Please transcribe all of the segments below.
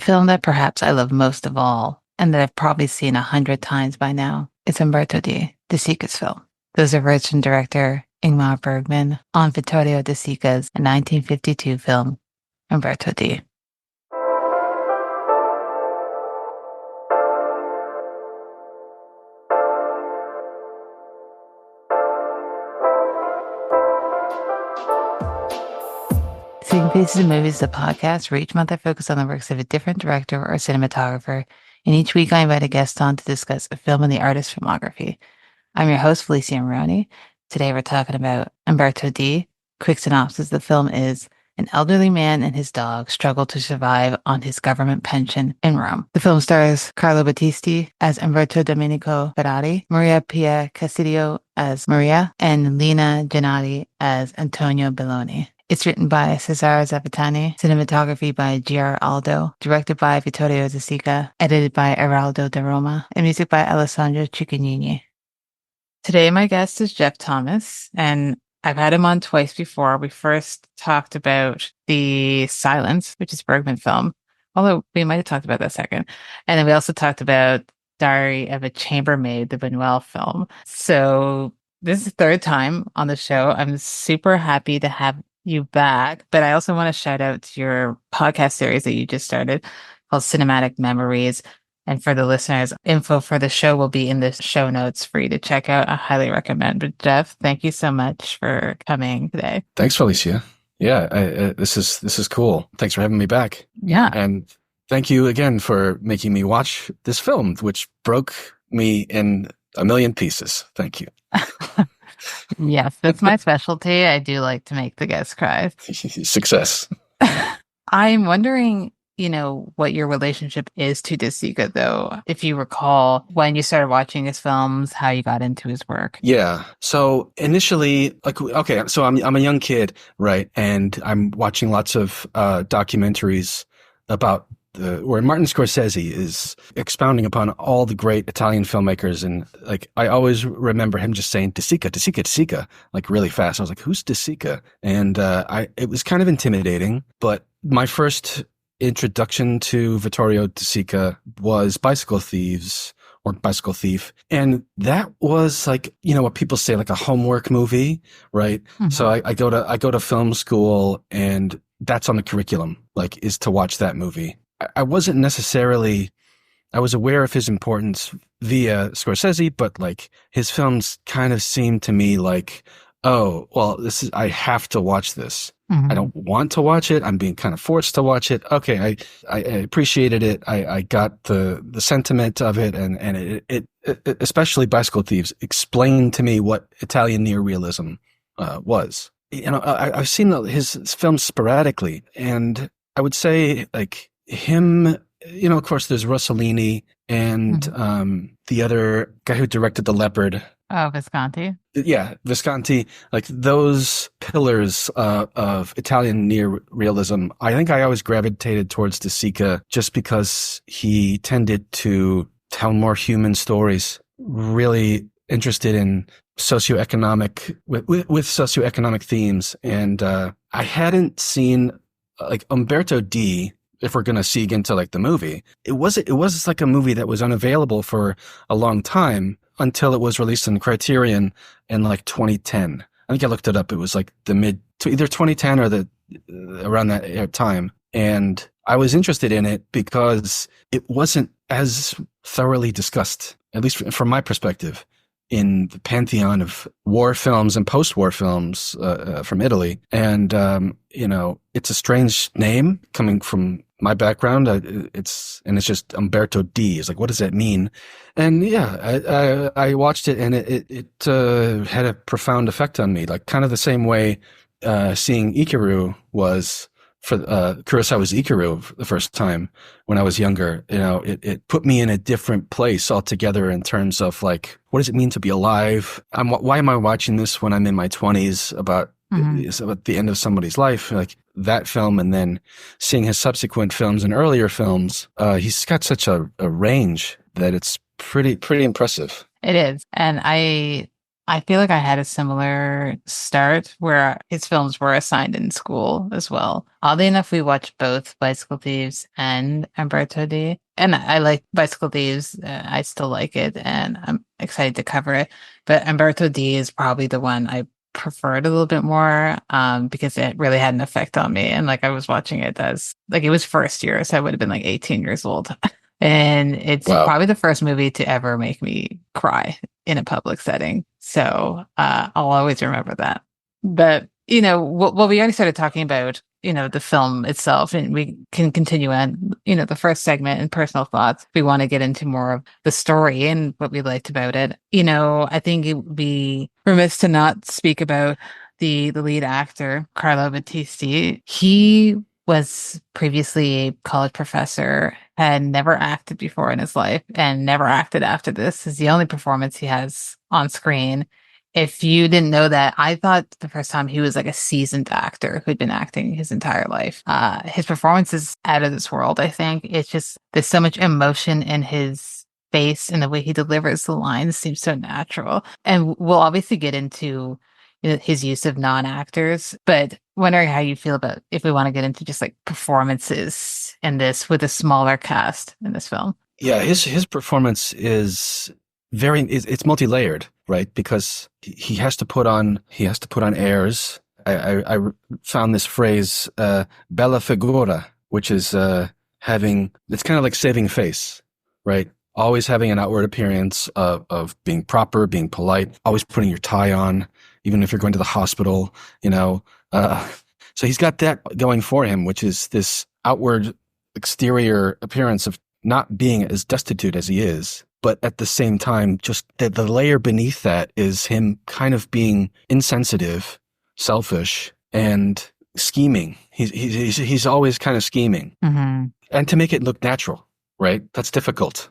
film that perhaps I love most of all, and that I've probably seen 100 times by now, is Umberto De Sica's film. Those are words from director Ingmar Bergman on Vittorio De Sica's 1952 film, Umberto D. Seeing Faces in Movies is a podcast where each month I focus on the works of a different director or cinematographer, and each week I invite a guest on to discuss a film and the artist's filmography. I'm your host, Felicia Maroni. Today we're talking about Umberto D. Quick synopsis: the film is an elderly man and his dog struggle to survive on his government pension in Rome. The film stars Carlo Battisti as Umberto Domenico Ferrari, Maria Pia Castillo as Maria, and Lina Gennati as Antonio Belloni. It's written by Cesare Zapatani, cinematography by G.R. Aldo, directed by Vittorio De Sica, edited by Eraldo de Roma, and music by Alessandro Cicognini. Today, my guest is Geoff Thomas, and I've had him on twice before. We first talked about The Silence, which is a Bergman film, although we might have talked about that second. And then we also talked about Diary of a Chambermaid, the Buñuel film. So this is the third time on the show. I'm super happy to have you back, but I also want to shout out to your podcast series that you just started called Cinematic Memories. And for the listeners, info for the show will be in the show notes for you to check out. I highly recommend. But Geoff, thank you so much for coming today. Thanks, Felicia. Yeah, this is cool. Thanks for having me back. Yeah. And thank you again for making me watch this film, which broke me in a million pieces. Thank you. Yes, that's my specialty. I do like to make the guests cry. Success. I'm wondering, what your relationship is to De Sica, though. If you recall when you started watching his films, how you got into his work. Yeah. So initially, so I'm a young kid, right? And I'm watching lots of documentaries about where Martin Scorsese is expounding upon all the great Italian filmmakers. And I always remember him just saying, De Sica, De Sica, De Sica, really fast. I was like, who's De Sica? And it was kind of intimidating, but my first introduction to Vittorio De Sica was Bicycle Thieves or Bicycle Thief. And that was what people say, a homework movie, right? Mm-hmm. So I go to film school, and that's on the curriculum, is to watch that movie. I wasn't necessarily, I was aware of his importance via Scorsese, but his films kind of seemed to me oh, well, I have to watch this. Mm-hmm. I don't want to watch it. I'm being kind of forced to watch it. Okay. I appreciated it. I got the sentiment of it, and it especially Bicycle Thieves explained to me what Italian neo-realism was. I've seen his films sporadically, and I would say him, of course, there's Rossellini and mm-hmm. The other guy who directed The Leopard. Oh, Visconti. Yeah, Visconti. Those pillars of Italian neo-realism. I think I always gravitated towards De Sica just because he tended to tell more human stories. Really interested in socioeconomic with socioeconomic themes, and I hadn't seen Umberto D. If we're going to seek into the movie, it was a movie that was unavailable for a long time until it was released in Criterion in 2010. I think I looked it up. It was either 2010 or around that time. And I was interested in it because it wasn't as thoroughly discussed, at least from my perspective, in the pantheon of war films and post-war films from Italy. And, it's a strange name coming from my background. It's just Umberto D. It's what does that mean? And yeah, I watched it, and it had a profound effect on me, kind of the same way seeing Ikiru was for Kurosawa's Ikiru the first time when I was younger. It put me in a different place altogether in terms of what does it mean to be alive? Why am I watching this when I'm in my 20s about the end of somebody's life? That film, and then seeing his subsequent films and earlier films, he's got such a range that it's pretty impressive. It is. And I I feel like I had a similar start where his films were assigned in school as well. Oddly enough, we watched both Bicycle Thieves and Umberto D. And I like Bicycle Thieves. I still like it, and I'm excited to cover it. But Umberto D is probably the one I preferred a little bit more, because it really had an effect on me. And like I was watching it as like it was first year, so I would have been like 18 years old. And it's Wow. probably the first movie to ever make me cry in a public setting. So I'll always remember that. But, well, we already started talking about, the film itself, and we can continue on, the first segment and personal thoughts. We want to get into more of the story and what we liked about it. I think it would be remiss to not speak about the lead actor, Carlo Battisti. He was previously a college professor, had never acted before in his life, and never acted after this. This is the only performance he has on screen. If you didn't know that, I thought the first time he was like a seasoned actor who'd been acting his entire life. His performance is out of this world, I think. It's just, there's so much emotion in his face, and the way he delivers the lines seems so natural. And we'll obviously get into his use of non-actors, but wondering how you feel about if we want to get into just like performances in this with a smaller cast in this film. Yeah, his performance is it's multi-layered, right? Because he has to put on airs. I found this phrase, bella figura, which is it's kind of like saving face, right? Always having an outward appearance of being proper, being polite, always putting your tie on, even if you're going to the hospital, so he's got that going for him, which is this outward exterior appearance of not being as destitute as he is. But at the same time, just the layer beneath that is him kind of being insensitive, selfish, and scheming. He's always kind of scheming. Mm-hmm. And to make it look natural, right? That's difficult.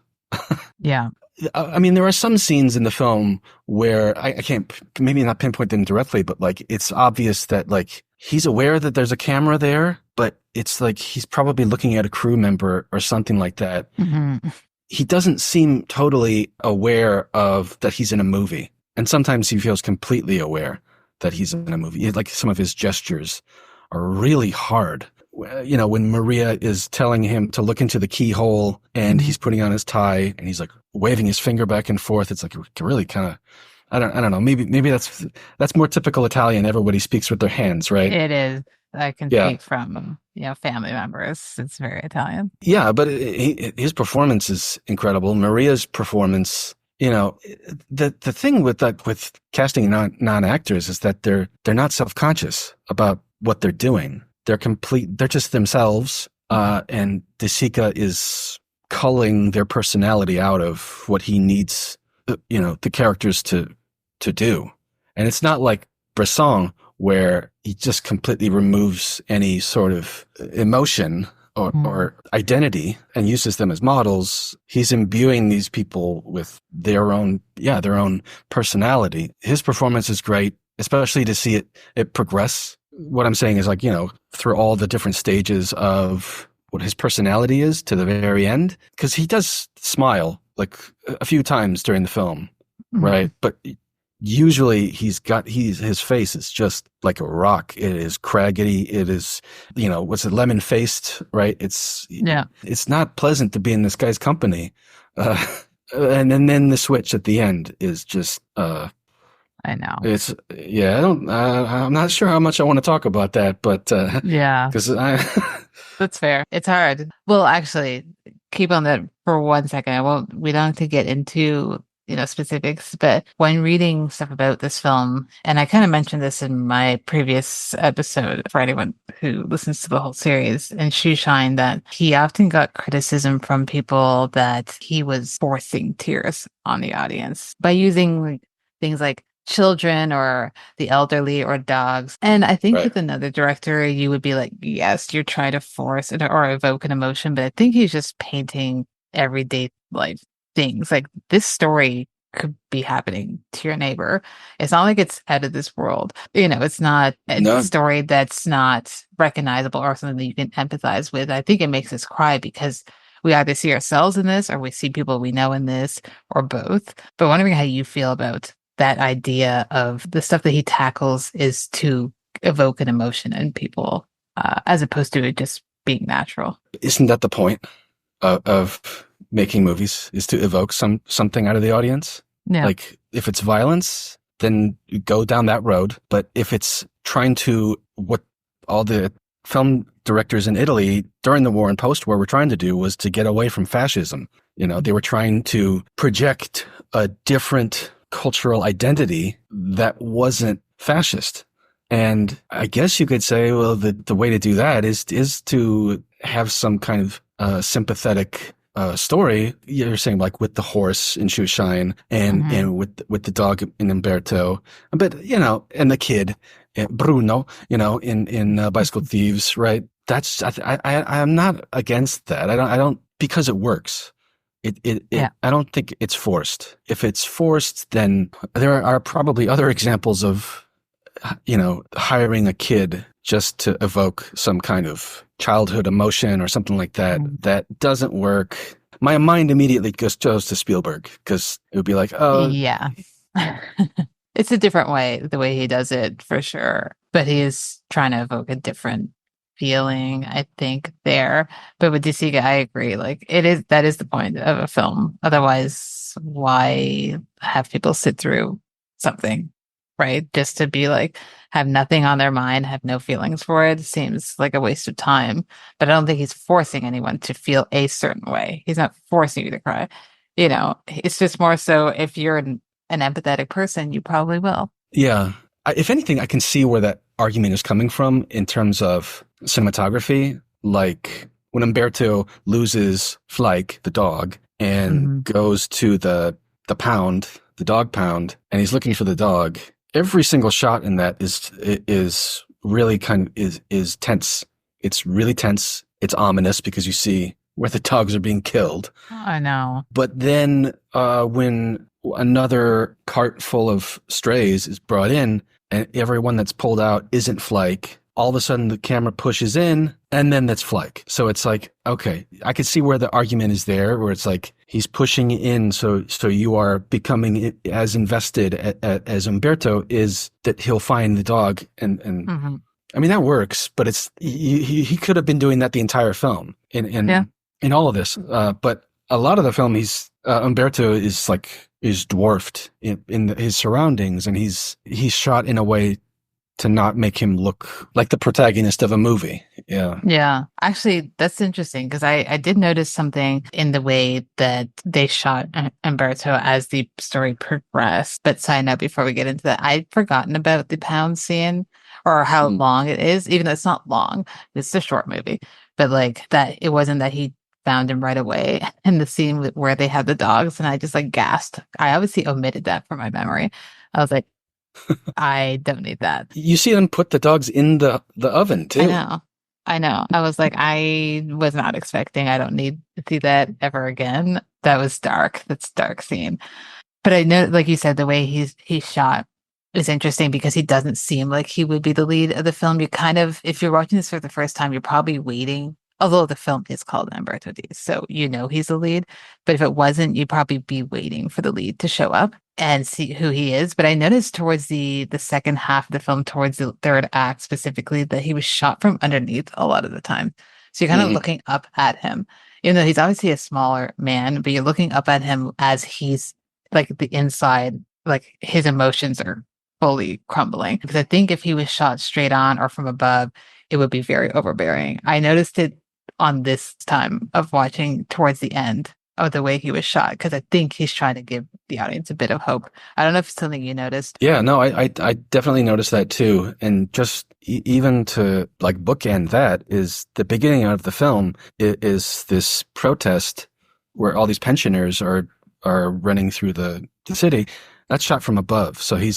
Yeah. I mean, there are some scenes in the film where I can't, maybe not pinpoint them directly, but like it's obvious that like he's aware that there's a camera there, but it's like he's probably looking at a crew member or something like that. Mm-hmm. He doesn't seem totally aware of that he's in a movie. And sometimes he feels completely aware that he's in a movie. Like some of his gestures are really hard. When Maria is telling him to look into the keyhole and he's putting on his tie and he's like waving his finger back and forth. It's like really kind of, I don't know. Maybe that's more typical Italian. Everybody speaks with their hands, right? It is. I can Yeah. speak from, family members. It's very Italian. Yeah, but his performance is incredible. Maria's performance, the thing with casting non-actors is that they're not self-conscious about what they're doing. They're just themselves. And De Sica is culling their personality out of what he needs, the characters to do. And it's not like Bresson, where he just completely removes any sort of emotion or identity and uses them as models. He's imbuing these people with their own personality. His performance is great, especially to see it progress. What I'm saying is like, through all the different stages of what his personality is to the very end, because he does smile like a few times during the film, right? But usually his face is just like a rock. It is craggy. It is, lemon faced, right? It's not pleasant to be in this guy's company. And then the switch at the end is just, I know. I'm not sure how much I want to talk about that, but, because that's fair. It's hard. Well, actually, keep on that for 1 second. We don't have to get into specifics, but when reading stuff about this film, and I kind of mentioned this in my previous episode for anyone who listens to the whole series, and Shoeshine, that he often got criticism from people that he was forcing tears on the audience by using things like children or the elderly or dogs. And I think with another director, you would be like, yes, you're trying to force it or evoke an emotion, but I think he's just painting everyday life things. Like this story could be happening to your neighbor. It's not like it's out of this world. It's not a story that's not recognizable or something that you can empathize with. I think it makes us cry because we either see ourselves in this or we see people we know in this or both. But wondering how you feel about that idea of the stuff that he tackles is to evoke an emotion in people, as opposed to it just being natural. Isn't that the point of making movies, is to evoke something out of the audience? Yeah. Like, if it's violence, then you go down that road. But if it's trying to, what all the film directors in Italy during the war and post-war were trying to do was to get away from fascism. They were trying to project a different cultural identity that wasn't fascist. And I guess you could say, well, the way to do that is to have some kind of sympathetic story. You're saying, like, with the horse in Shoeshine and with the dog in Umberto, but and the kid Bruno, in Bicycle Thieves, right? That's I'm not against that. I don't because it works. I don't think it's forced. If it's forced, then there are probably other examples of hiring a kid just to evoke some kind of childhood emotion or something like that. That doesn't work. My mind immediately goes to Spielberg, because it would be like, oh, yeah. It's a different way, the way he does it, for sure. But he is trying to evoke a different feeling, I think, there. But with De Sica, I agree. Like, that is the point of a film. Otherwise, why have people sit through something, right? Just to be like, have nothing on their mind, have no feelings for it, seems like a waste of time. But I don't think he's forcing anyone to feel a certain way. He's not forcing you to cry. It's just more so, if you're an empathetic person, you probably will. Yeah. If anything, I can see where that argument is coming from in terms of cinematography. Like, when Umberto loses Flake, the dog, and goes to the pound, the dog pound, and he's looking for the dog. Every single shot in that is really is tense. It's really tense. It's ominous, because you see where the dogs are being killed. I know. But then when another cart full of strays is brought in, and everyone that's pulled out isn't Flake, all of a sudden the camera pushes in, and then that's Flake. So it's like, okay, I can see where the argument is there, where it's like he's pushing in, so you are becoming as invested as Umberto is, that he'll find the dog, and I mean, that works, but it's he could have been doing that the entire film in all of this. But a lot of the film, Umberto is dwarfed in his surroundings, and he's shot in a way to not make him look like the protagonist of a movie. Yeah. Yeah. Actually, that's interesting, because I did notice something in the way that they shot Umberto as the story progressed. But side note, before we get into that, I'd forgotten about the pound scene, or how long it is, even though it's not long. It's a short movie. But like that, it wasn't that he found him right away. And the scene where they had the dogs, and I just like gasped. I obviously omitted that from my memory. I was like, I don't need that. You see them put the dogs in the oven too. I know. I was like, I was not expecting. I don't need to see that ever again. That was dark. That's a dark scene. But I know, like you said, the way he's shot is interesting, because he doesn't seem like he would be the lead of the film. You kind of, if you're watching this for the first time, you're probably waiting. Although the film is called Umberto D, so he's the lead. But if it wasn't, you'd probably be waiting for the lead to show up and see who he is. But I noticed towards the second half of the film, towards the third act specifically, that he was shot from underneath a lot of the time. So you're kind of looking up at him, even though he's obviously a smaller man, but you're looking up at him as he's like the inside, like his emotions are fully crumbling. Because I think if he was shot straight on or from above, it would be very overbearing. I noticed it on this time of watching towards the end of the way he was shot, because I think he's trying to give the audience a bit of hope. I don't know if it's something you noticed. Yeah, no, I definitely noticed that too. And just even to like bookend that, is the beginning of the film is this protest where all these pensioners are running through the city. That's shot from above. So he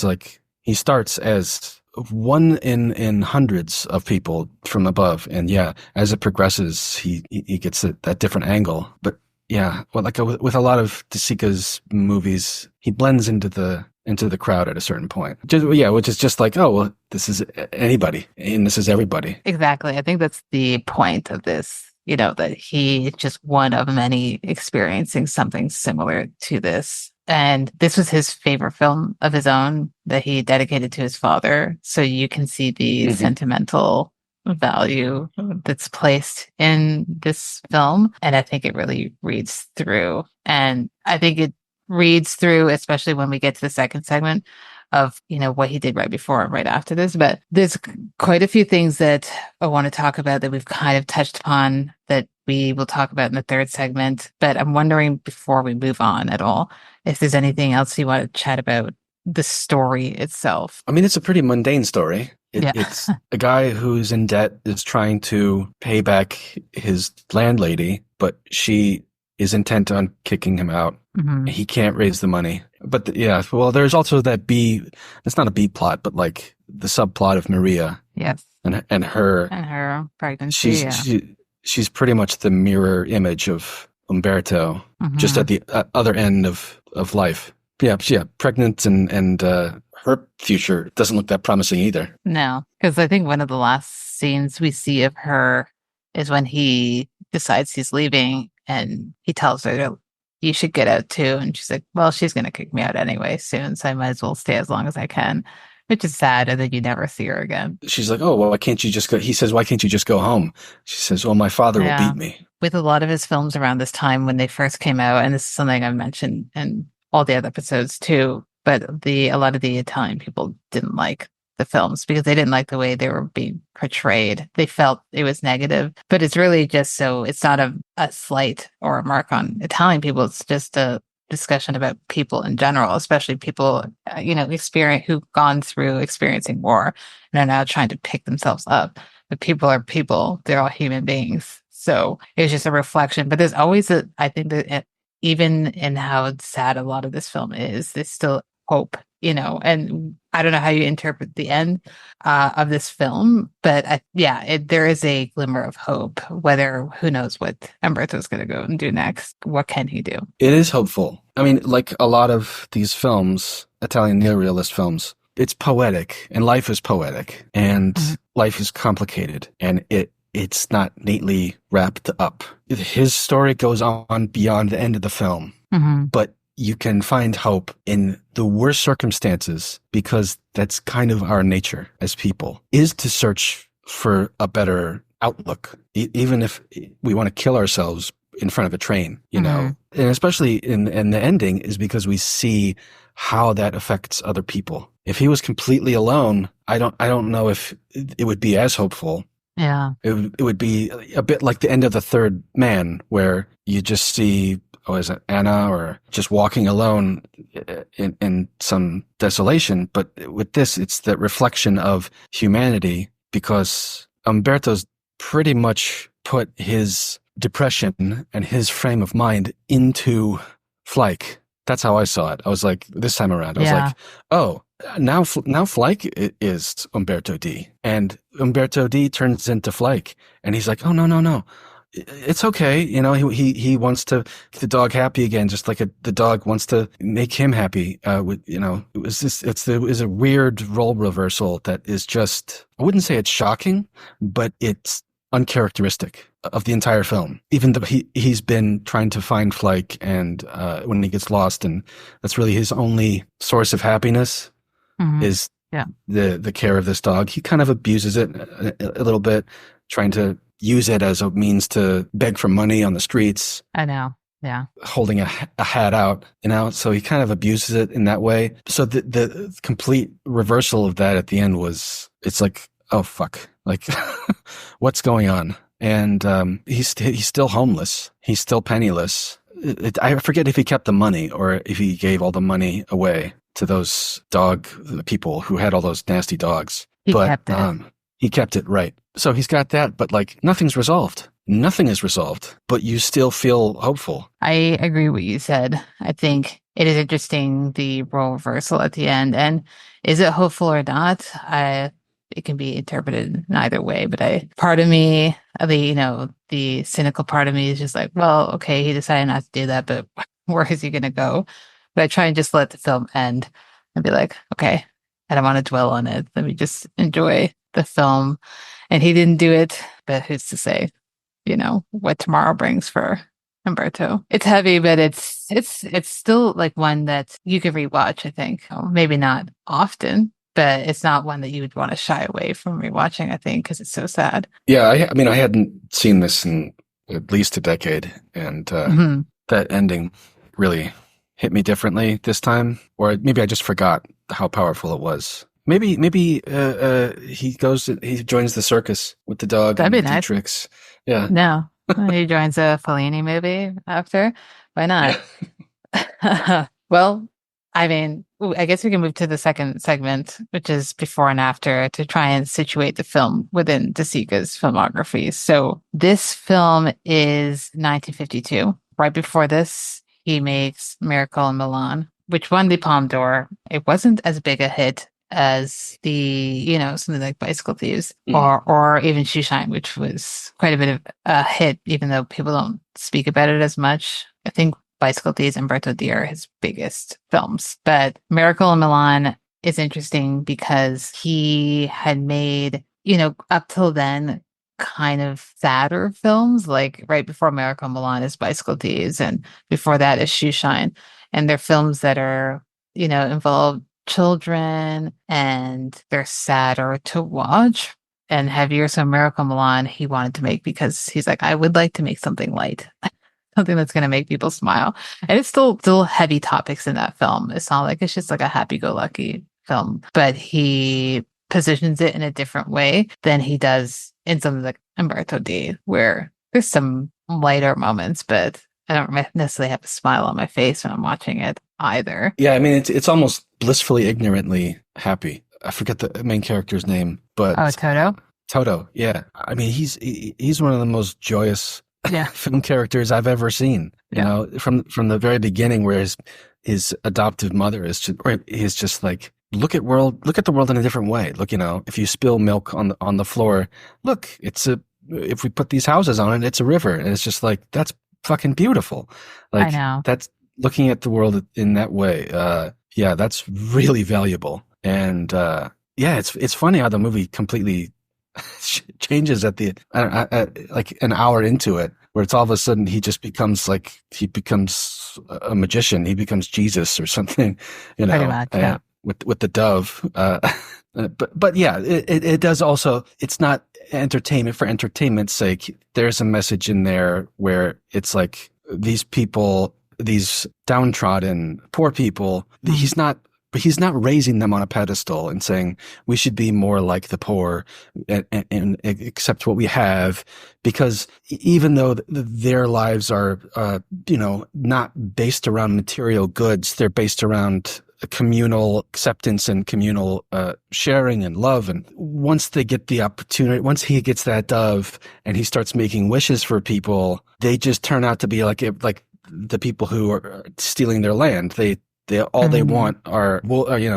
starts as one in hundreds of people from above, and as it progresses, he gets that different angle. But well, like with a lot of De Sica's movies, he blends into the crowd at a certain point. Which is just like, oh well, this is anybody, and this is everybody. Exactly. I think that's the point of this. That he is just one of many experiencing something similar to this. And this was his favorite film of his own that he dedicated to his father. So you can see the Hmm. sentimental value that's placed in this film. And I think it really reads through. And I think it reads through, especially when we get to the second segment of, what he did right before and right after this. But there's quite a few things that I want to talk about that we've kind of touched upon that we will talk about in the third segment. But I'm wondering before we move on at all, if there's anything else you want to chat about the story itself. I mean, it's a pretty mundane story. Yeah. It's a guy who's in debt is trying to pay back his landlady, but she is intent on kicking him out. Mhm. He can't raise the money. But yeah, well, there's also that it's not a B plot, but like the subplot of Maria Yes. and her, And her pregnancy. she's she's pretty much the mirror image of Umberto, just Mhm. at the other end of life. Yeah, pregnant and her future doesn't look that promising either. No, because I think one of the last scenes we see of her is when he decides he's leaving and he tells her, you should get out too. And she's like, well, she's going to kick me out anyway soon, so I might as well stay as long as I can, which is sad. And then you never see her again. She's like, oh, well, why can't you just go? He says, why can't you just go home? She says, well, my father will Yeah. beat me. With a lot of his films around this time when they first came out, and this is something I've mentioned in all the other episodes too, but a lot of the Italian people didn't like the films because they didn't like the way they were being portrayed. They felt it was negative, but it's really just so it's not a slight or a mark on Italian people. It's just a discussion about people in general, especially people, who've gone through experiencing war and are now trying to pick themselves up. But people are people. They're all human beings. So it was just a reflection. But there's always I think that even in how sad a lot of this film is, there's still hope, and I don't know how you interpret the end of this film, but there is a glimmer of hope, who knows what Umberto's going to go and do next. What can he do? It is hopeful. I mean, like a lot of these films, Italian neo-realist films, it's poetic and life is poetic and life is complicated and it's not neatly wrapped up. His story goes on beyond the end of the film, but you can find hope in the worst circumstances because that's kind of our nature as people, is to search for a better outlook, even if we want to kill ourselves in front of a train, and especially in the ending is because we see how that affects other people. If he was completely alone, I don't know if it would be as hopeful. Yeah. It would be a bit like the end of The Third Man, where you just see, is it Anna, or just walking alone in some desolation. But with this, it's the reflection of humanity, because Umberto's pretty much put his depression and his frame of mind into Flyke. That's how I saw it. I was like, this time around, I was like, oh, now Flyke is Umberto D. And Umberto D turns into Flyke. And he's like, oh, no. It's okay. He wants to get the dog happy again, just like the dog wants to make him happy. It was a weird role reversal that is just, I wouldn't say it's shocking, but it's uncharacteristic of the entire film. Even though he's been trying to find Flyke, and when he gets lost, and that's really his only source of happiness is the care of this dog. He kind of abuses it a little bit, trying to use it as a means to beg for money on the streets. I know. Yeah. Holding a hat out, so he kind of abuses it in that way. So the complete reversal of that at the end it's like, oh fuck, like what's going on? And he's still homeless. He's still penniless. I forget if he kept the money or if he gave all the money away to those people who had all those nasty dogs. He kept it. He kept it, right. So he's got that, but like nothing's resolved. Nothing is resolved, but you still feel hopeful. I agree with what you said. I think it is interesting, the role reversal at the end. And is it hopeful or not? It can be interpreted in either way, but part of me, the cynical part of me is just like, well, okay, he decided not to do that, but where is he going to go? But I try and just let the film end and be like, okay, I don't want to dwell on it. Let me just enjoy the film. And he didn't do it, but who's to say, what tomorrow brings for Umberto? It's heavy, but it's it's still like one that you can rewatch, I think. Maybe not often, but it's not one that you would want to shy away from rewatching, I think, because it's so sad. Yeah, I mean, I hadn't seen this in at least a decade, and Hmm. that ending really hit me differently this time, or maybe I just forgot how powerful it was. Maybe he joins the circus with the dog That'd and be the nice. Dietrichs. Yeah, No. He joins a Fellini movie after. Why yeah. not? Well, I mean, I guess we can move to the second segment, which is before and after, to try and situate the film within De Sica's filmography. So this film is 1952. Right before this, he makes Miracle in Milan, which won the Palme d'Or. It wasn't as big a hit as something like Bicycle Thieves Mm. or even Shoeshine, which was quite a bit of a hit, even though people don't speak about it as much. I think Bicycle Thieves and Umberto are his biggest films. But Miracle in Milan is interesting because he had made, up till then, kind of sadder films. Like right before Miracle in Milan is Bicycle Thieves, and before that is Shoeshine. And they're films that are, involve children and they're sadder to watch and heavier. So Miracle in Milan he wanted to make because he's like, I would like to make something light, something that's going to make people smile. And it's still heavy topics in that film. It's not like it's just like a happy-go-lucky film, but he positions it in a different way than he does in something like Umberto D, where there's some lighter moments, but I don't necessarily have a smile on my face when I'm watching it either. Yeah, I mean, it's almost blissfully ignorantly happy. I forget the main character's name, Oh, but Toto? Toto. Yeah, I mean, he's one of the most joyous Yeah. film characters I've ever seen. You Yeah. know, from the very beginning, where his adoptive mother is just like, look at the world in a different way. Look, if you spill milk on the floor, look, if we put these houses on it, it's a river, and it's just like, that's fucking beautiful. I Like, know. that's looking at the world in that way. Yeah, that's really valuable. And yeah, it's funny how the movie completely changes at the like an hour into it, where it's all of a sudden he becomes a magician. He becomes Jesus or something, Pretty much. Yeah. with the dove. But yeah, it does also. It's not entertainment for entertainment's sake. There's a message in there where it's like these people, these downtrodden poor people. He's not raising them on a pedestal and saying we should be more like the poor and accept what we have, because even though their lives are, not based around material goods, they're based around communal acceptance and communal sharing and love. And once they get the opportunity, once he gets that dove and he starts making wishes for people, they just turn out to be like the people who are stealing their land. They want are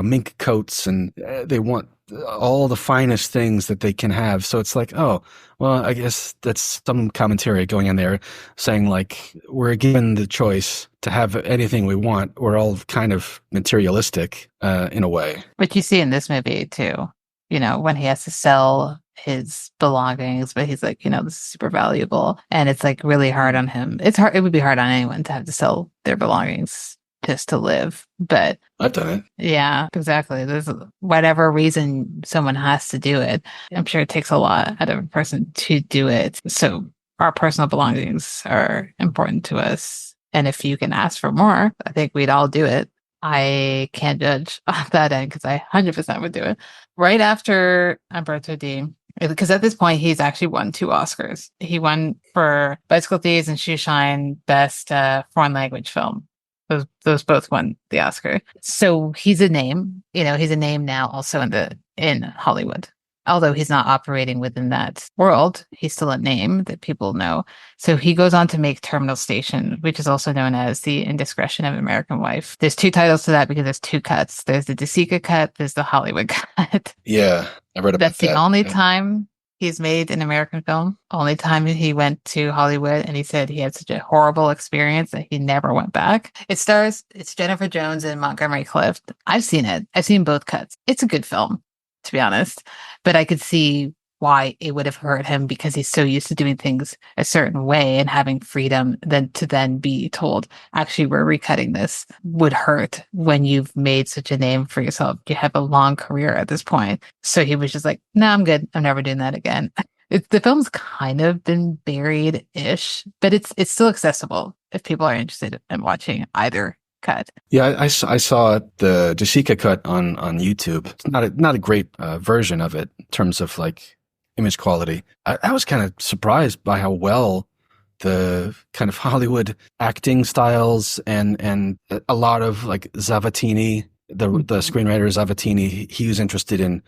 mink coats, and they want all the finest things that they can have. So it's like, oh, well, I guess that's some commentary going in there saying like, we're given the choice to have anything we want. We're all kind of materialistic in a way. But you see in this movie too, when he has to sell his belongings, but he's like, this is super valuable. And it's like really hard on him. It's hard. It would be hard on anyone to have to sell their belongings just to live. But I've done it. yeah, exactly. There's whatever reason someone has to do it. I'm sure it takes a lot out of a person to do it. So our personal belongings are important to us. And if you can ask for more, I think we'd all do it. I can't judge on that end because I 100% would do it. Right after Umberto D, because at this point he's actually won 2 Oscars. He won for Bicycle Thieves and Shoeshine Best Foreign Language Film. Those both won the Oscar. So he's a name. He's a name now also in Hollywood. Although he's not operating within that world, he's still a name that people know. So he goes on to make Terminal Station, which is also known as The Indiscretion of an American Wife. There's 2 titles to that because there's 2 cuts. There's the De Sica cut, there's the Hollywood cut. Yeah, I read about That's the that. only time he's made an American film. Only time he went to Hollywood, and he said he had such a horrible experience that he never went back. It's Jennifer Jones and Montgomery Clift. I've seen it. I've seen both cuts. It's a good film, to be honest. But I could see why it would have hurt him because he's so used to doing things a certain way and having freedom than to then be told, actually, we're recutting this would hurt when you've made such a name for yourself. You have a long career at this point. So he was just like, no, I'm good. I'm never doing that again. The film's kind of been buried-ish, but it's still accessible if people are interested in watching either cut. Yeah, I saw the De Sica cut on YouTube. It's not a great version of it in terms of like image quality. I was kind of surprised by how well the kind of Hollywood acting styles and a lot of like Zavattini, the screenwriter Zavattini, he was interested in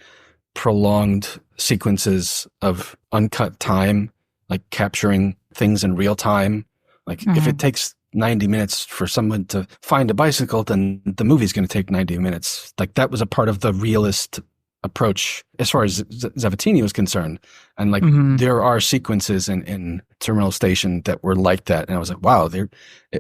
prolonged sequences of uncut time, like capturing things in real time. Like if it takes 90 minutes for someone to find a bicycle, then the movie's going to take 90 minutes. Like that was a part of the realist approach as far as Zavattini was concerned. And like there are sequences in Terminal Station that were like that. And I was like, wow,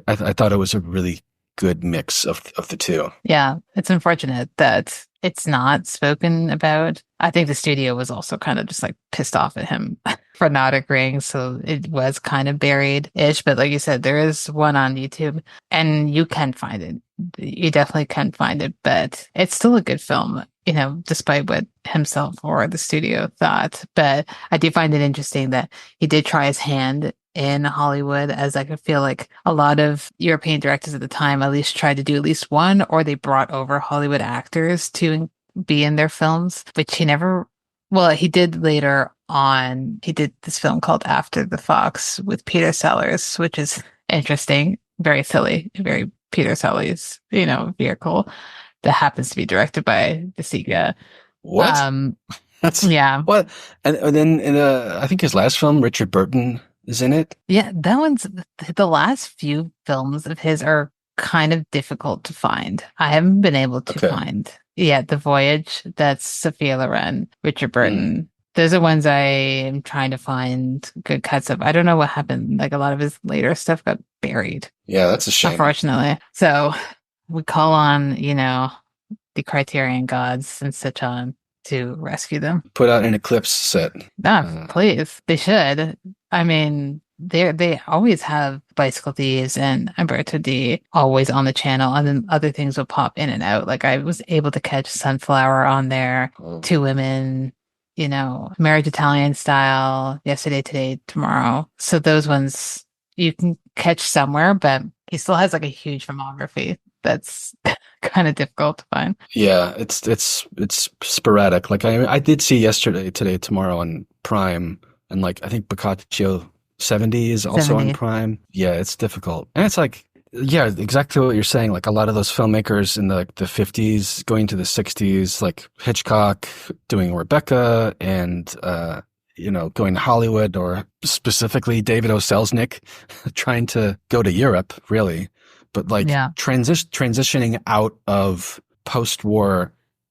I thought it was a really good mix of the two. Yeah, it's unfortunate that it's not spoken about. I think the studio was also kind of just like pissed off at him for not agreeing. So it was kind of buried-ish. But like you said, there is one on YouTube and you can find it. You definitely can find it, but it's still a good film, you know, despite what himself or the studio thought. But I do find it interesting that he did try his hand in Hollywood, as I could feel like a lot of European directors at the time at least tried to do at least one, or they brought over Hollywood actors to be in their films, which he never, well, he did later on. He did this film called After the Fox with Peter Sellers, which is interesting, very silly, very Peter Sellers, you know, vehicle that happens to be directed by De Sica. What? That's yeah. What? And then in I think his last film, Richard Burton is in it. Yeah, that one's the last few films of his are kind of difficult to find. I haven't been able to find. Yeah, The Voyage, that's Sophia Loren, Richard Burton. Those are ones I am trying to find good cuts of. I don't know what happened. Like a lot of his later stuff got buried. Yeah, that's a shame. Unfortunately. So we call on, you know, the Criterion gods and such on to rescue them. Put out an Eclipse set. Please. They should. I mean, they always have Bicycle Thieves and Umberto D always on the channel, and then other things will pop in and out. Like I was able to catch Sunflower on there, Two Women, you know, Marriage Italian Style, Yesterday, Today, Tomorrow. So those ones you can catch somewhere, but he still has like a huge filmography that's kind of difficult to find. Yeah, it's sporadic. Like I did see Yesterday, Today, Tomorrow on Prime, and like I think Boccaccio 70 is also 70. On Prime. Yeah, it's difficult. And it's like, yeah, exactly what you're saying. Like a lot of those filmmakers in the 50s going to the 60s, like Hitchcock doing Rebecca and, you know, going to Hollywood, or specifically David O. Selznick trying to go to Europe, really. But like transitioning out of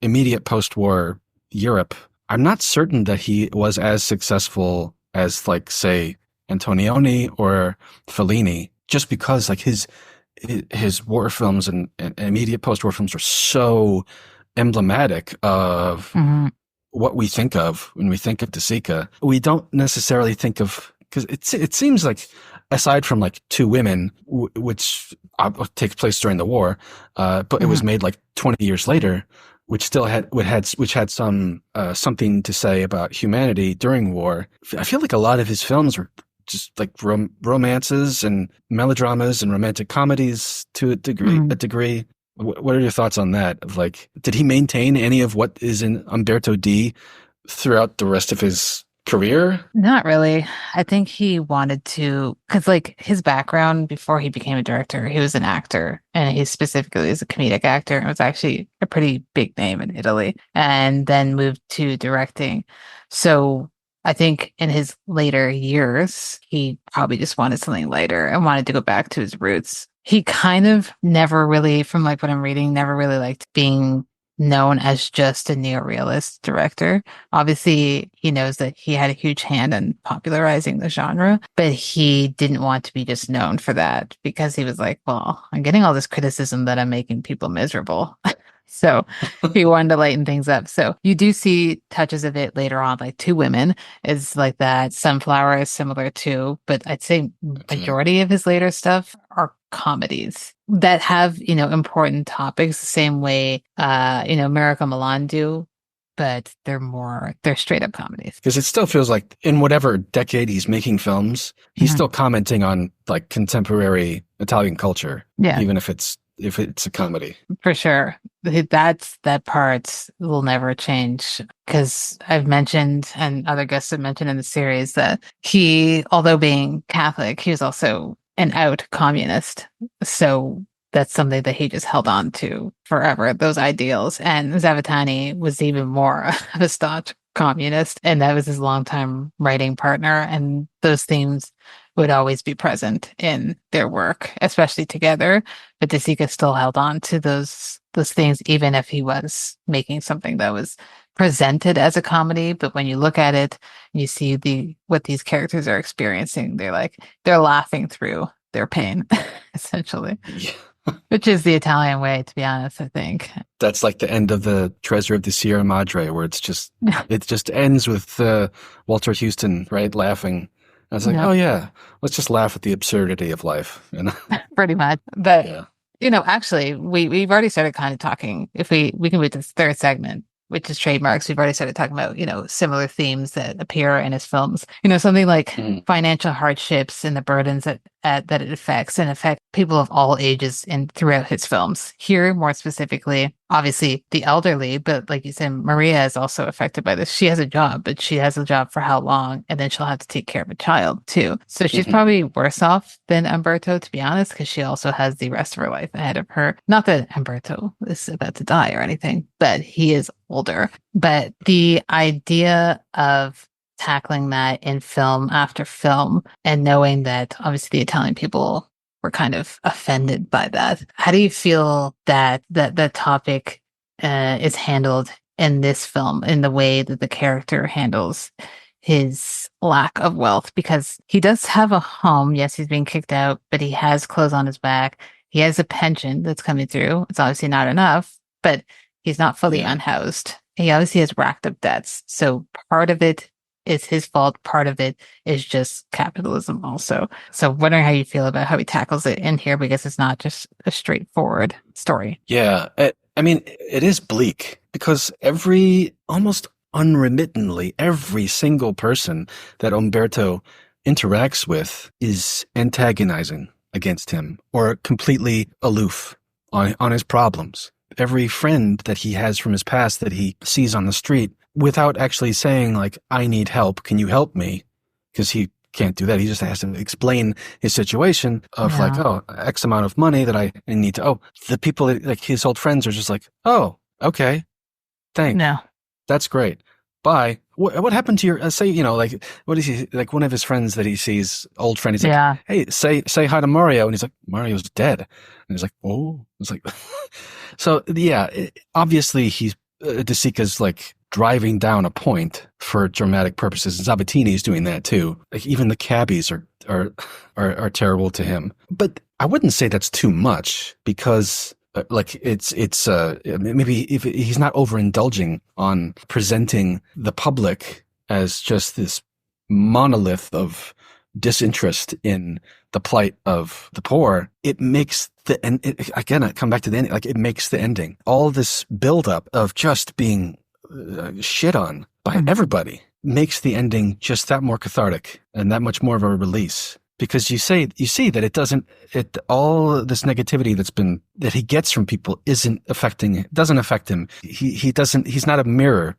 immediate post-war Europe, I'm not certain that he was as successful as like, say, Antonioni or Fellini, just because like his war films and immediate post-war films are so emblematic of what we think of when we think of De Sica. We don't necessarily think of, because it seems like, aside from like Two Women, which takes place during the war, but it was made like 20 years later, which still had some something to say about humanity during war. I feel like a lot of his films were just like romances and melodramas and romantic comedies to a degree. What are your thoughts on that? Of like, did he maintain any of what is in Umberto D throughout the rest of his career? Not really. I think he wanted to, because like his background before he became a director, he was an actor, and he specifically was a comedic actor and was actually a pretty big name in Italy, and then moved to directing. So I think in his later years, he probably just wanted something lighter and wanted to go back to his roots. He kind of never really, from like what I'm reading, never really liked being known as just a neo-realist director. Obviously, he knows that he had a huge hand in popularizing the genre, but he didn't want to be just known for that, because he was like, well, I'm getting all this criticism that I'm making people miserable. So he wanted to lighten things up. So you do see touches of it later on, like Two Women is like that. Sunflower is similar too, but I'd say Okay. majority of his later stuff are comedies that have, important topics the same way, Miracle Milan do, but they're straight up comedies. Because it still feels like in whatever decade he's making films, he's Mhm. still commenting on like contemporary Italian culture, Yeah, even if it's a comedy. for sure. That part will never change because I've mentioned and other guests have mentioned in the series that he, although being Catholic, he was also an out communist. So that's something that he just held on to forever, those ideals. And Zavatani was even more of a staunch communist, and that was his longtime writing partner. And those themes would always be present in their work, especially together. But De Sica still held on to those things, even if he was making something that was presented as a comedy. But when you look at it, you see what these characters are experiencing. They're laughing through their pain, essentially, Yeah. which is the Italian way, to be honest, I think. That's like the end of the Treasure of the Sierra Madre, where it just ends with Walter Houston, right, laughing. I was like, No, oh yeah, let's just laugh at the absurdity of life. pretty much. But Yeah. actually, we've already started kind of talking. If we can move to this third segment, which is trademarks, we've already started talking about similar themes that appear in his films. Something like Mhm. financial hardships and the burdens that it affects and affect people of all ages and throughout his films. Here, more specifically, obviously the elderly, but like you said, Maria is also affected by this. She has a job, but she has a job for how long? And then she'll have to take care of a child too. So she's Mhm. probably worse off than Umberto, to be honest, because she also has the rest of her life ahead of her. Not that Umberto is about to die or anything, but he is older. But the idea of tackling that in film after film and knowing that obviously the Italian people were kind of offended by that. How do you feel that the topic is handled in this film in the way that the character handles his lack of wealth? Because he does have a home. Yes, he's being kicked out, but he has clothes on his back. He has a pension that's coming through. It's obviously not enough, but he's not fully Yeah. unhoused. He obviously has racked up debts. So part of it is his fault. Part of it is just capitalism also. So wondering how you feel about how he tackles it in here because it's not just a straightforward story. Yeah. I mean, it is bleak because almost unremittingly, every single person that Umberto interacts with is antagonizing against him or completely aloof on his problems. Every friend that he has from his past that he sees on the street without actually saying like, I need help. Can you help me? Because he can't do that. He just has to explain his situation of like, Yeah. oh, X amount of money that I need to, the people that, like his old friends are just like, oh, okay, No. that's great. Bye. What happened to your, say, like, what is he, like one of his friends that he sees, old friend, he's like, Yeah. hey, say hi to Mario. And he's like, Mario's dead. And he's like, oh, it's like, so yeah, obviously he's, De Sica's like driving down a point for dramatic purposes. And Sabatini is doing that too. Like even the cabbies are terrible to him. But I wouldn't say that's too much because like it's maybe if he's not overindulging on presenting the public as just this monolith of disinterest in the plight of the poor, it makes the end again. I come back to the ending. Like it makes the ending. All this buildup of just being shit on by everybody makes the ending just that more cathartic and that much more of a release. Because you see that all this negativity that he gets from people doesn't affect him. He's not a mirror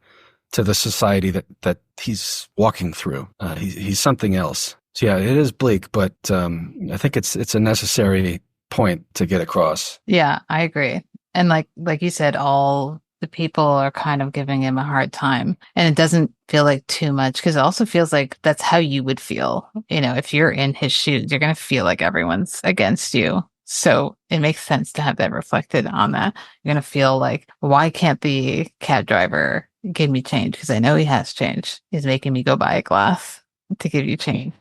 to the society that he's walking through. He's something else. So yeah, it is bleak, but I think it's a necessary point to get across. Yeah, I agree. And like you said, all the people are kind of giving him a hard time. And it doesn't feel like too much because it also feels like that's how you would feel. If you're in his shoes, you're going to feel like everyone's against you. So it makes sense to have that reflected on that. You're going to feel like, why can't the cab driver give me change? Because I know he has change. He's making me go buy a glass to give you change.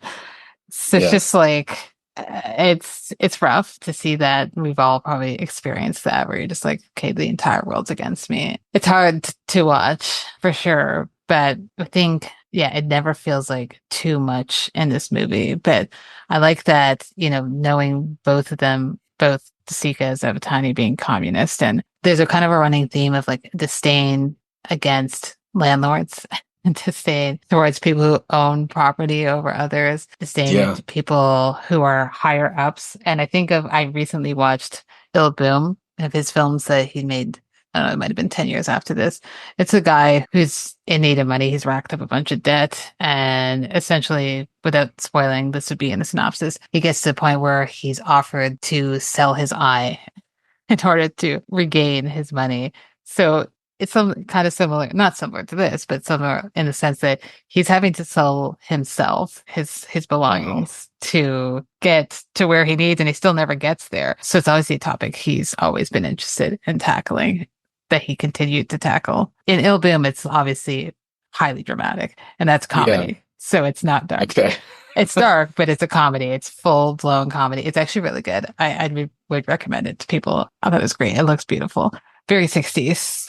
So it's Yeah. just like, It's rough to see that. We've all probably experienced that where you're just like, okay, the entire world's against me. It's hard to watch for sure, but I think, yeah, it never feels like too much in this movie. But I like that, knowing both of them, both De Sica as Avatani being communist, and there's a kind of a running theme of like disdain against landlords and disdain towards people who own property over others, disdain Yeah. to people who are higher ups. And I recently watched Il Boom, one of his films that he made. I don't know, it might have been 10 years after this. It's a guy who's in need of money. He's racked up a bunch of debt. And essentially, without spoiling, this would be in the synopsis, he gets to the point where he's offered to sell his eye in order to regain his money. So it's some kind of similar, not similar to this, but similar in the sense that he's having to sell himself, his Wow. belongings to get to where he needs, and he still never gets there. So it's obviously a topic he's always been interested in tackling, that he continued to tackle. In Il Boom, it's obviously highly dramatic, and that's Yeah. comedy. So it's not dark. Okay. It's dark, but it's a comedy. It's full blown comedy. It's actually really good. Would recommend it to people. I thought it was great. It looks beautiful. Very 60s.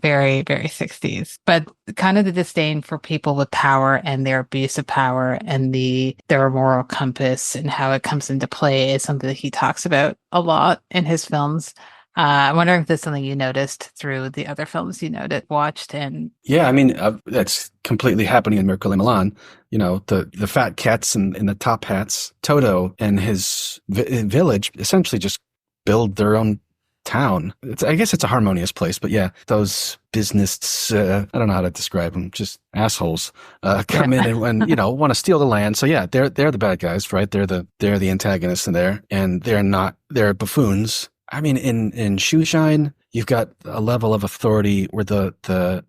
Very, very 60s. But kind of the disdain for people with power and their abuse of power and their moral compass and how it comes into play is something that he talks about a lot in his films. I'm wondering if there's something you noticed through the other films watched, and Yeah, I mean, that's completely happening in Miracle in Milan. The fat cats in the top hats, Toto and his village essentially just build their own town. I guess it's a harmonious place, but yeah, those business, I don't know how to describe them, just assholes, come in and want to steal the land. So yeah, they're the bad guys, right? They're the antagonists in there, and they're buffoons. I mean, in Shoeshine, you've got a level of authority where the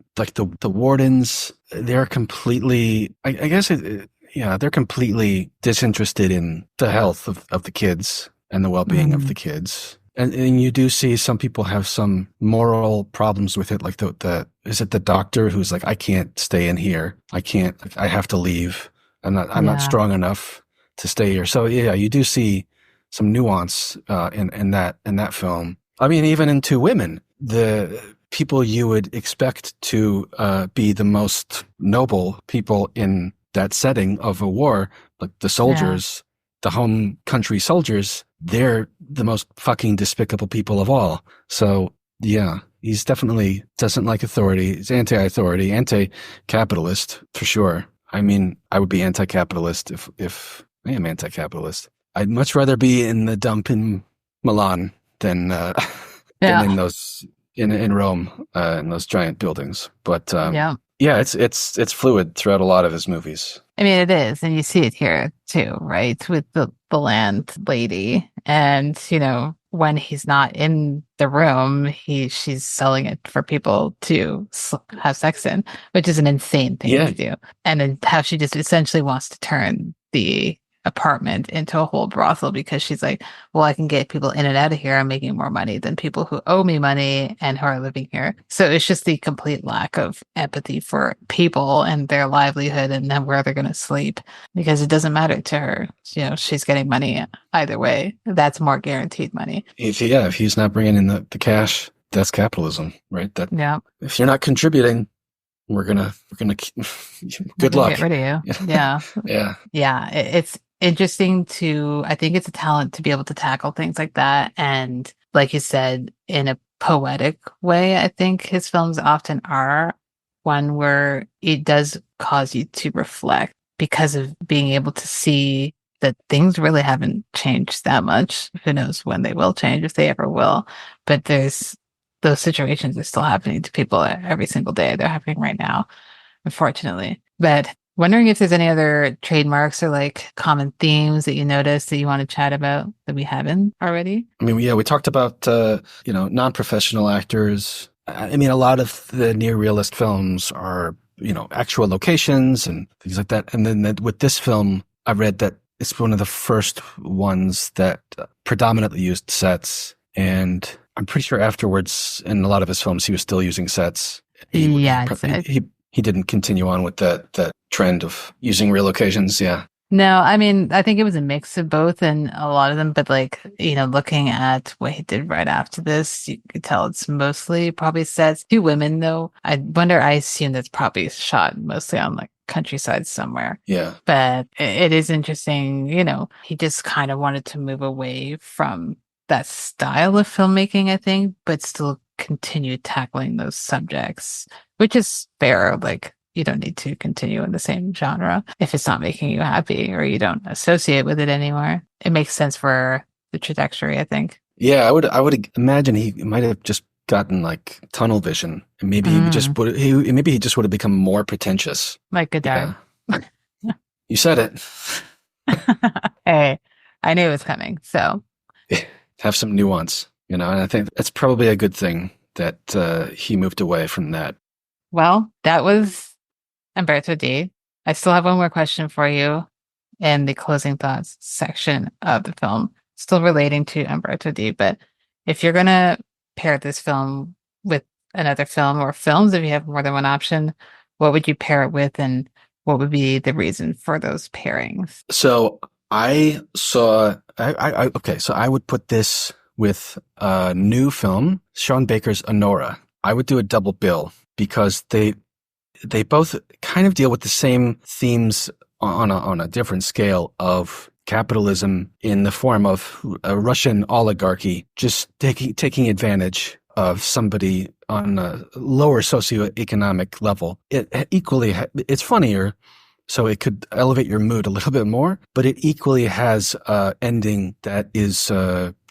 wardens, they're completely, I guess they're completely disinterested in the health of the kids and the well-being of the kids. And you do see some people have some moral problems with it, like is it the doctor who's like, I can't stay in here. I have to leave. I'm not strong enough to stay here. So yeah, you do see some nuance in that film. I mean, even in Two Women, the people you would expect to be the most noble people in that setting of a war, like the soldiers, the home country soldiers, they're the most fucking despicable people of all. So yeah, he's definitely doesn't like authority. He's anti-authority, anti-capitalist for sure. I mean, I would be anti-capitalist if I am anti-capitalist. I'd much rather be in the dump in Milan than in those in Rome in those giant buildings. But yeah, it's fluid throughout a lot of his movies. I mean, it is, and you see it here too, right? With the landlady, and when he's not in the room, she's selling it for people to have sex in, which is an insane thing to do. And then how she just essentially wants to turn the apartment into a whole brothel because she's like, well, I can get people in and out of here. I'm making more money than people who owe me money and who are living here. So it's just the complete lack of empathy for people and their livelihood and then where they're going to sleep, because it doesn't matter to her. She's getting money either way. That's more guaranteed money. If he's not bringing in the cash, that's capitalism, right? If you're not contributing, we're gonna good luck. Get rid of you. Yeah. It's interesting I think it's a talent to be able to tackle things like that. And like you said, in a poetic way, I think his films often are one where it does cause you to reflect because of being able to see that things really haven't changed that much. Who knows when they will change, if they ever will. But those situations are still happening to people every single day. They're happening right now, unfortunately. But wondering if there's any other trademarks or like common themes that you noticed that you want to chat about that we haven't already. I mean, yeah, we talked about, non-professional actors. I mean, a lot of the neo-realist films are, actual locations and things like that. And then with this film, I read that it's one of the first ones that predominantly used sets. And I'm pretty sure afterwards, in a lot of his films, he was still using sets. He didn't continue on with that trend of using real locations. Yeah. No, I mean, I think it was a mix of both and a lot of them, but like, looking at what he did right after this, you could tell it's mostly probably sets. Two women, though. I assume that's probably shot mostly on like countryside somewhere. Yeah. But it is interesting, he just kind of wanted to move away from that style of filmmaking, I think, but still continue tackling those subjects, which is fair. Like, you don't need to continue in the same genre if it's not making you happy or you don't associate with it anymore. It makes sense for the trajectory, I think. Yeah, I would imagine he might have just gotten like tunnel vision, and maybe maybe he just would have become more pretentious. Like Yeah, Godard. you said it. Hey, I knew it was coming. So, Have some nuance, and I think that's probably a good thing that he moved away from that. well, that was Umberto D. I still have one more question for you in the closing thoughts section of the film, still relating to Umberto D. But if you're going to pair this film with another film or films, if you have more than one option, what would you pair it with and what would be the reason for those pairings? So I saw, okay, so I would put this with a new film, Sean Baker's Honora. I would do a double bill because they both kind of deal with the same themes on a different scale of capitalism in the form of a Russian oligarchy just taking advantage of somebody on a lower socioeconomic level. It's funnier, so it could elevate your mood a little bit more, but it equally has an ending that is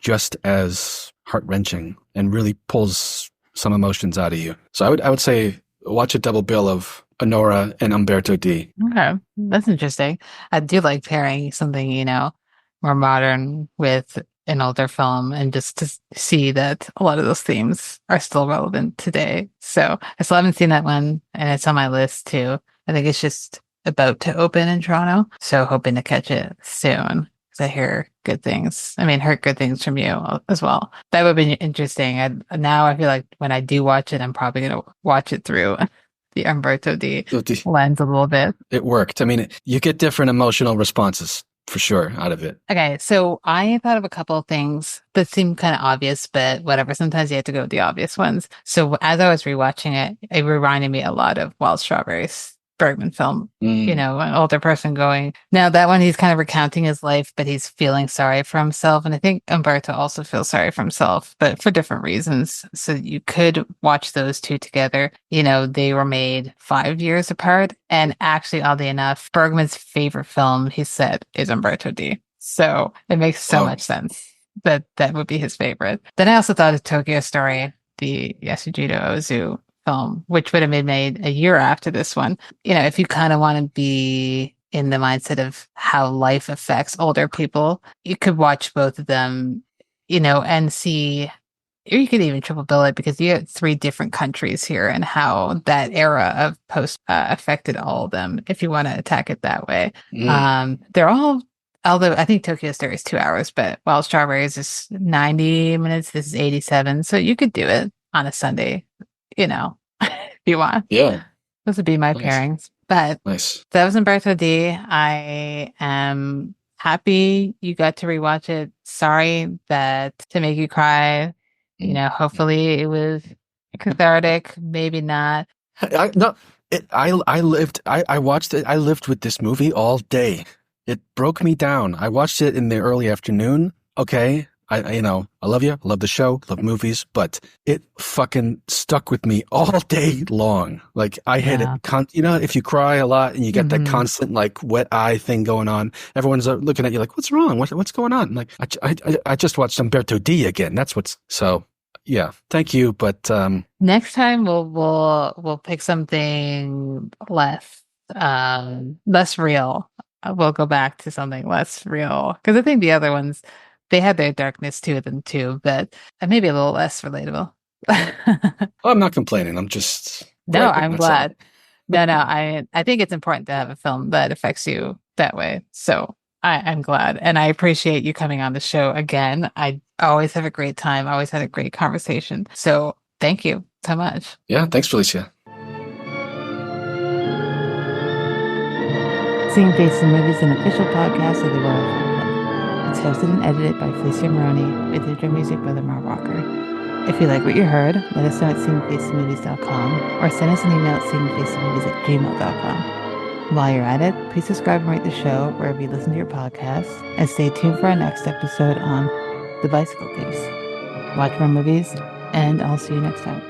just as heart-wrenching and really pulls some emotions out of you. So I would say watch a double bill of Honora and Umberto D. Okay, that's interesting. I do like pairing something, more modern with an older film and just to see that a lot of those themes are still relevant today. So I still haven't seen that one and it's on my list too. I think it's just about to open in Toronto. So hoping to catch it soon because I hear good things. I mean, heard good things from you as well. That would be interesting. Now I feel like when I do watch it, I'm probably going to watch it through the Umberto D lens a little bit. It worked. I mean, you get different emotional responses for sure out of it. Okay, so I thought of a couple of things that seem kind of obvious, but whatever. Sometimes you have to go with the obvious ones. So as I was rewatching it, it reminded me a lot of Wild Strawberries, Bergman film. An older person going. Now that one, he's kind of recounting his life, but he's feeling sorry for himself. And I think Umberto also feels sorry for himself, but for different reasons. So you could watch those two together. They were made 5 years apart. And actually, oddly enough, Bergman's favorite film, he said, is Umberto D. So it makes so much sense that that would be his favorite. Then I also thought of Tokyo Story, the Yasujiro Ozu film, which would have been made a year after this one. If you kind of want to be in the mindset of how life affects older people, you could watch both of them, and see, or you could even triple bill it because you have 3 different countries here and how that era of post affected all of them, if you want to attack it that way. They're all, although I think Tokyo Story is 2 hours, but Wild Strawberries is 90 minutes. This is 87. So you could do it on a Sunday, if you want. Yeah. Those would be my pairings. But nice. That was Umberto D. I am happy you got to rewatch it. Sorry that to make you cry. Hopefully it was cathartic. Maybe not. I watched it. I lived with this movie all day. It broke me down. I watched it in the early afternoon. Okay. I love you. I love the show. Love movies, but it fucking stuck with me all day long. Like I had it. If you cry a lot and you get that constant like wet eye thing going on, everyone's looking at you like, "What's wrong? What's going on?" Like I just watched Umberto D again. That's what's so. Yeah, thank you. But next time we'll pick something less real. We'll go back to something less real because I think the other ones, they had their darkness to them too, but maybe a little less relatable. I'm not complaining. I'm just no. I'm glad. No. I think it's important to have a film that affects you that way. So I'm glad, and I appreciate you coming on the show again. I always have a great time. Always had a great conversation. So thank you so much. Yeah, thanks, Felicia. Seeing Faces in Movies is an official podcast of the Royal Film Club. It's hosted and edited by Felicia with intro music by Lamar Walker. If you like what you heard, let us know at seeingfacesmovies.com or send us an email at seeingfacesmovies@gmail.com. While you're at it, please subscribe and rate the show wherever you listen to your podcasts, and stay tuned for our next episode on The Bicycle Case. Watch more movies, and I'll see you next time.